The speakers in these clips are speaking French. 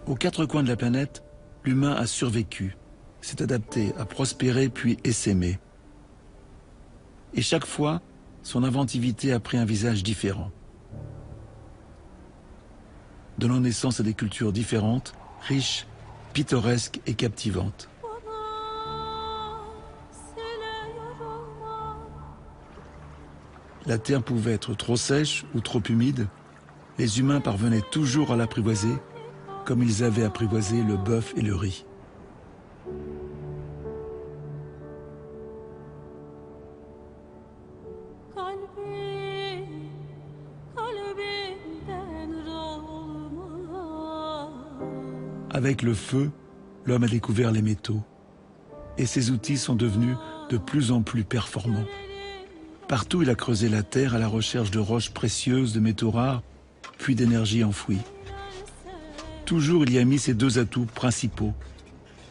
Aux quatre coins de la planète, l'humain a survécu, s'est adapté, a prospéré puis essaimé. Et chaque fois, son inventivité a pris un visage différent. Donnant naissance à des cultures différentes, riches, pittoresques et captivantes. La terre pouvait être trop sèche ou trop humide. Les humains parvenaient toujours à l'apprivoiser, comme ils avaient apprivoisé le bœuf et le riz. Avec le feu, l'homme a découvert les métaux. Et ses outils sont devenus de plus en plus performants. Partout, il a creusé la terre à la recherche de roches précieuses, de métaux rares, puis d'énergie enfouie. Toujours, il y a mis ses deux atouts principaux,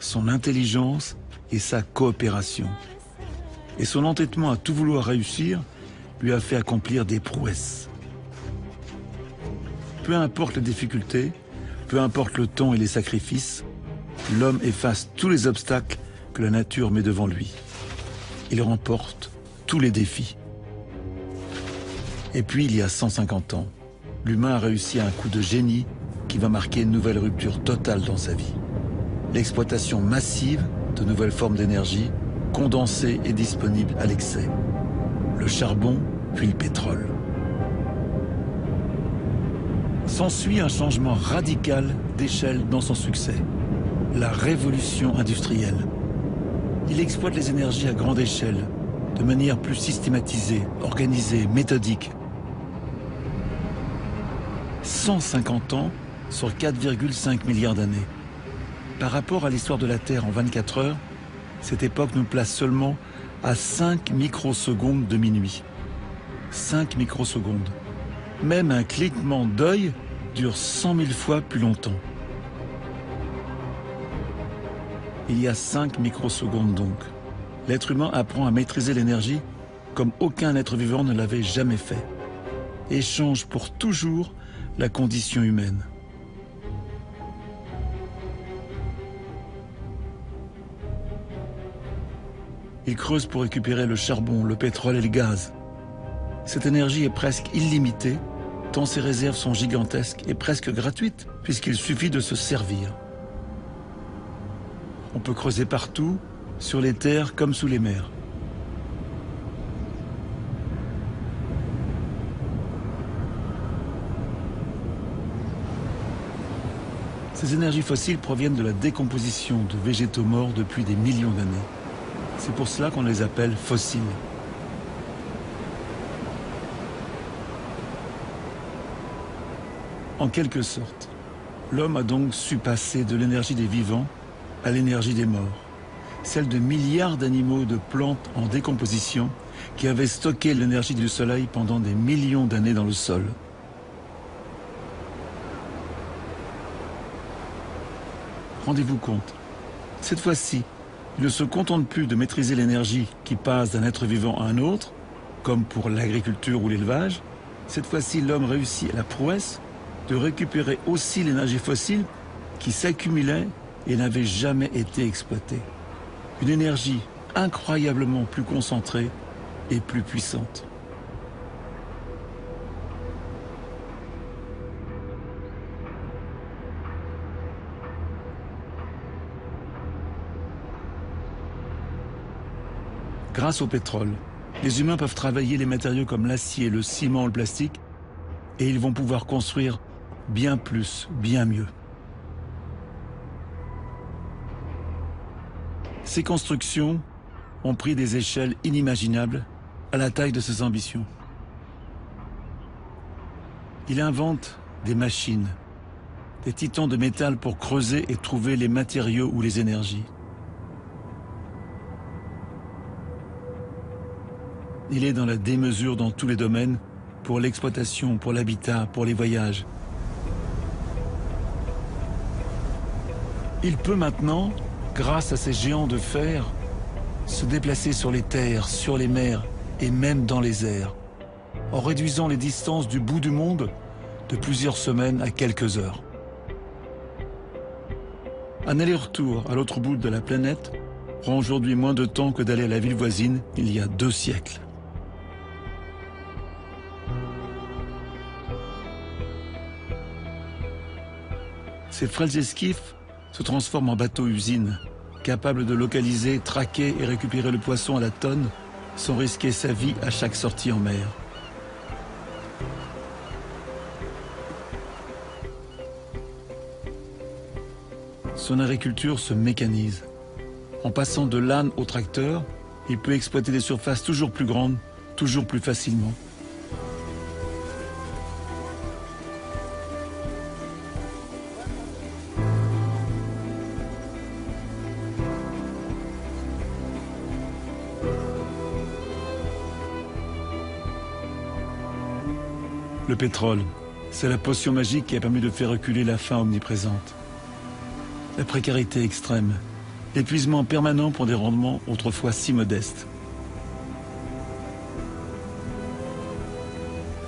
son intelligence et sa coopération. Et son entêtement à tout vouloir réussir lui a fait accomplir des prouesses. Peu importe les difficultés, peu importe le temps et les sacrifices, l'homme efface tous les obstacles que la nature met devant lui. Il remporte tous les défis. Et puis, il y a 150 ans, l'humain a réussi à un coup de génie qui va marquer une nouvelle rupture totale dans sa vie. L'exploitation massive de nouvelles formes d'énergie, condensées et disponibles à l'excès. Le charbon, puis le pétrole. S'ensuit un changement radical d'échelle dans son succès. La révolution industrielle. Il exploite les énergies à grande échelle, de manière plus systématisée, organisée, méthodique. 150 ans sur 4,5 milliards d'années. Par rapport à l'histoire de la Terre en 24 heures, cette époque nous place seulement à 5 microsecondes de minuit. 5 microsecondes. Même un clignement d'œil dure 100 000 fois plus longtemps. Il y a 5 microsecondes donc. L'être humain apprend à maîtriser l'énergie comme aucun être vivant ne l'avait jamais fait. Et change pour toujours la condition humaine. Il creuse pour récupérer le charbon, le pétrole et le gaz. Cette énergie est presque illimitée, tant ses réserves sont gigantesques et presque gratuites, puisqu'il suffit de se servir. On peut creuser partout, sur les terres comme sous les mers. Ces énergies fossiles proviennent de la décomposition de végétaux morts depuis des millions d'années. C'est pour cela qu'on les appelle fossiles. En quelque sorte, l'homme a donc su passer de l'énergie des vivants à l'énergie des morts, celle de milliards d'animaux, de plantes en décomposition qui avaient stocké l'énergie du soleil pendant des millions d'années dans le sol. Rendez-vous compte, cette fois-ci, il ne se contente plus de maîtriser l'énergie qui passe d'un être vivant à un autre, comme pour l'agriculture ou l'élevage. Cette fois-ci, l'homme réussit à la prouesse de récupérer aussi l'énergie fossile qui s'accumulait et n'avait jamais été exploitée. Une énergie incroyablement plus concentrée et plus puissante. Grâce au pétrole, les humains peuvent travailler les matériaux comme l'acier, le ciment, le plastique, et ils vont pouvoir construire bien plus, bien mieux. Ces constructions ont pris des échelles inimaginables à la taille de ses ambitions. Il invente des machines, des titans de métal pour creuser et trouver les matériaux ou les énergies. Il est dans la démesure dans tous les domaines, pour l'exploitation, pour l'habitat, pour les voyages. Il peut maintenant, grâce à ces géants de fer, se déplacer sur les terres, sur les mers et même dans les airs, en réduisant les distances du bout du monde de plusieurs semaines à quelques heures. Un aller-retour à l'autre bout de la planète prend aujourd'hui moins de temps que d'aller à la ville voisine il y a 2 siècles. Ces frêles esquifs se transforment en bateaux-usines, capables de localiser, traquer et récupérer le poisson à la tonne sans risquer sa vie à chaque sortie en mer. Son agriculture se mécanise. En passant de l'âne au tracteur, il peut exploiter des surfaces toujours plus grandes, toujours plus facilement. Le pétrole, c'est la potion magique qui a permis de faire reculer la faim omniprésente. La précarité extrême, l'épuisement permanent pour des rendements autrefois si modestes.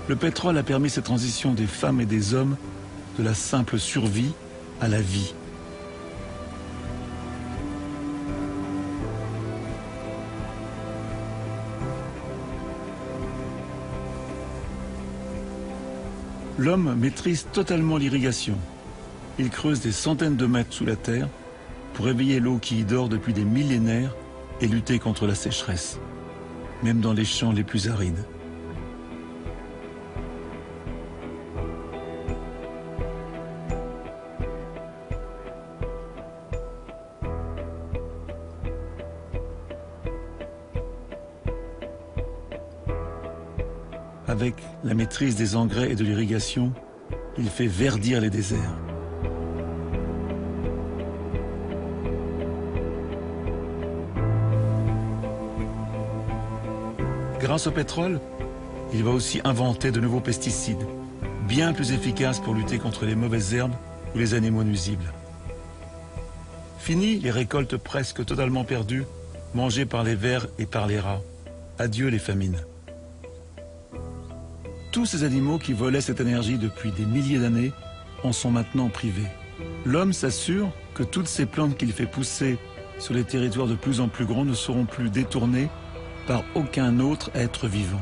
Le pétrole a permis cette transition des femmes et des hommes de la simple survie à la vie. L'homme maîtrise totalement l'irrigation. Il creuse des centaines de mètres sous la terre pour éveiller l'eau qui y dort depuis des millénaires et lutter contre la sécheresse, même dans les champs les plus arides. Avec la maîtrise des engrais et de l'irrigation, il fait verdir les déserts. Grâce au pétrole, il va aussi inventer de nouveaux pesticides, bien plus efficaces pour lutter contre les mauvaises herbes ou les animaux nuisibles. Fini les récoltes presque totalement perdues, mangées par les vers et par les rats. Adieu les famines. Tous ces animaux qui volaient cette énergie depuis des milliers d'années en sont maintenant privés. L'homme s'assure que toutes ces plantes qu'il fait pousser sur les territoires de plus en plus grands ne seront plus détournées par aucun autre être vivant.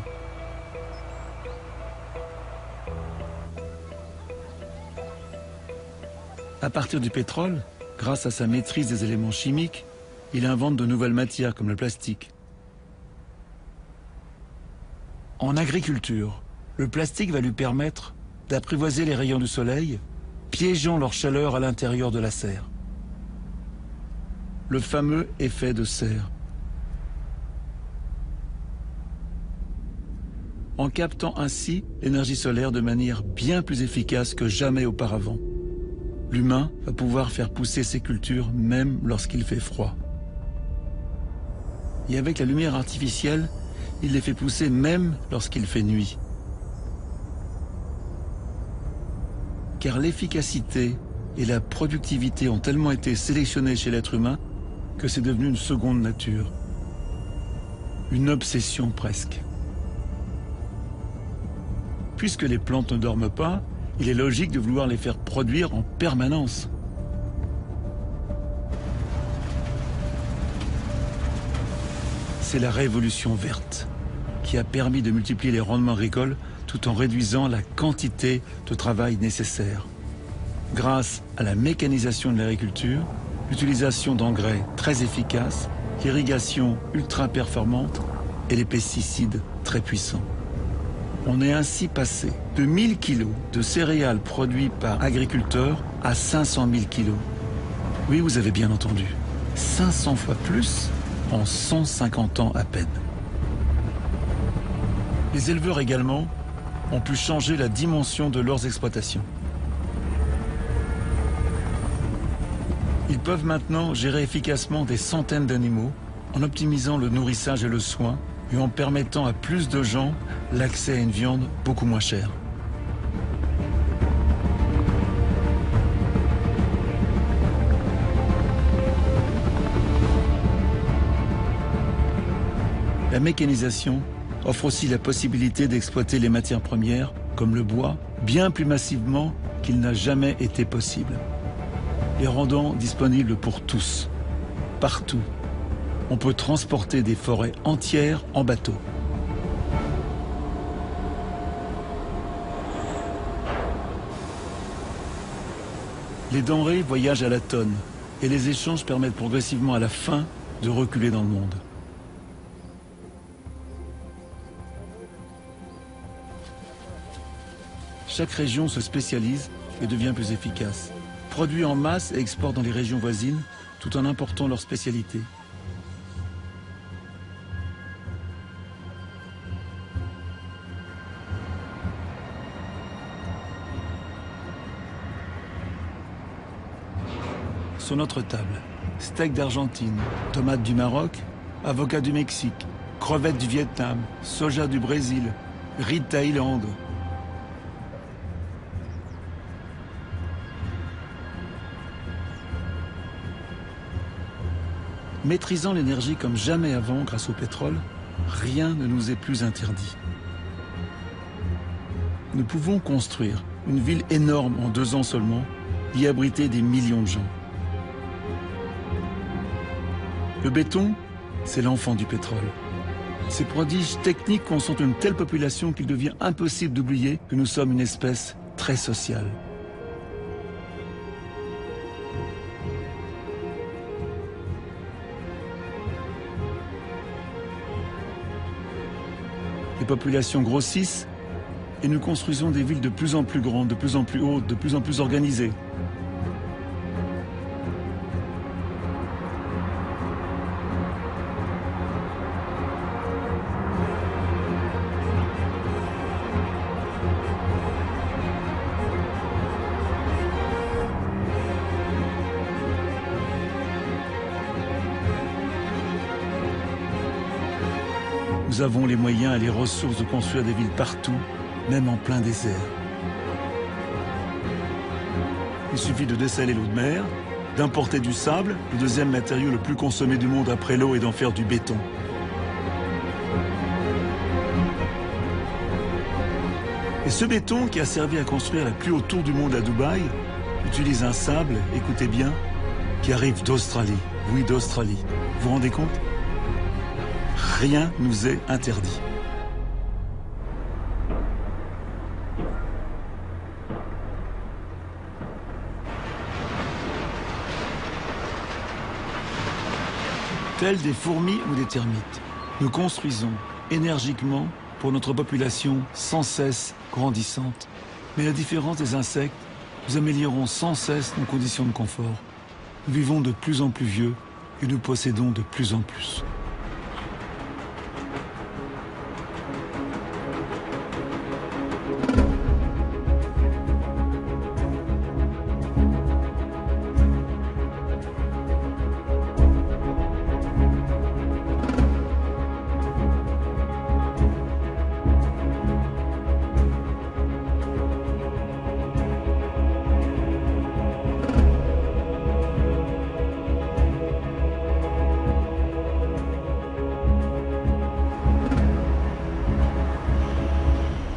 À partir du pétrole, grâce à sa maîtrise des éléments chimiques, il invente de nouvelles matières comme le plastique. En agriculture, le plastique va lui permettre d'apprivoiser les rayons du soleil, piégeant leur chaleur à l'intérieur de la serre. Le fameux effet de serre. En captant ainsi l'énergie solaire de manière bien plus efficace que jamais auparavant. L'humain va pouvoir faire pousser ses cultures même lorsqu'il fait froid. Et avec la lumière artificielle, il les fait pousser même lorsqu'il fait nuit. Car l'efficacité et la productivité ont tellement été sélectionnées chez l'être humain que c'est devenu une seconde nature. Une obsession presque. Puisque les plantes ne dorment pas, il est logique de vouloir les faire produire en permanence. C'est la révolution verte qui a permis de multiplier les rendements agricoles tout en réduisant la quantité de travail nécessaire. Grâce à la mécanisation de l'agriculture, l'utilisation d'engrais très efficaces, l'irrigation ultra performante et les pesticides très puissants. On est ainsi passé de 1000 kg de céréales produits par agriculteurs à 500 000 kg. Oui, vous avez bien entendu. 500 fois plus en 150 ans à peine. Les éleveurs également ont pu changer la dimension de leurs exploitations. Ils peuvent maintenant gérer efficacement des centaines d'animaux en optimisant le nourrissage et le soin et en permettant à plus de gens l'accès à une viande beaucoup moins chère. La mécanisation offre aussi la possibilité d'exploiter les matières premières, comme le bois, bien plus massivement qu'il n'a jamais été possible. les rendant disponibles pour tous, partout. On peut transporter des forêts entières en bateau. Les denrées voyagent à la tonne et les échanges permettent progressivement à la faim de reculer dans le monde. Chaque région se spécialise et devient plus efficace. Produit en masse et exporte dans les régions voisines tout en important leurs spécialités. Sur notre table, steak d'Argentine, tomates du Maroc, avocats du Mexique, crevettes du Vietnam, soja du Brésil, riz de Thaïlande. Maîtrisant l'énergie comme jamais avant grâce au pétrole, rien ne nous est plus interdit. Nous pouvons construire une ville énorme en 2 ans seulement, y abriter des millions de gens. Le béton, c'est l'enfant du pétrole. Ces prodiges techniques concentrent une telle population qu'il devient impossible d'oublier que nous sommes une espèce très sociale. Les populations grossissent et nous construisons des villes de plus en plus grandes, de plus en plus hautes, de plus en plus organisées. Nous avons les moyens et les ressources de construire des villes partout, même en plein désert. Il suffit de dessaler l'eau de mer, d'importer du sable, le deuxième matériau le plus consommé du monde après l'eau, et d'en faire du béton. Et ce béton qui a servi à construire la plus haute tour du monde à Dubaï utilise un sable, écoutez bien, qui arrive d'Australie. Oui, d'Australie. Vous vous rendez compte ? Rien nous est interdit. Tels des fourmis ou des termites, nous construisons énergiquement pour notre population sans cesse grandissante. Mais à la différence des insectes, nous améliorons sans cesse nos conditions de confort. Nous vivons de plus en plus vieux et nous possédons de plus en plus.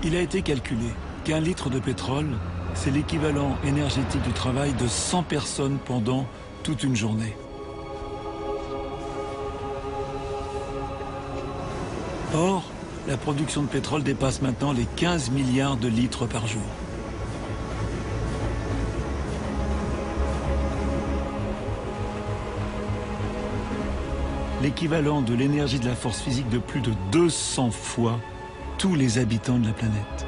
Il a été calculé qu'un litre de pétrole, c'est l'équivalent énergétique du travail de 100 personnes pendant toute une journée. Or, la production de pétrole dépasse maintenant les 15 milliards de litres par jour. L'équivalent de l'énergie de la force physique de plus de 200 fois tous les habitants de la planète.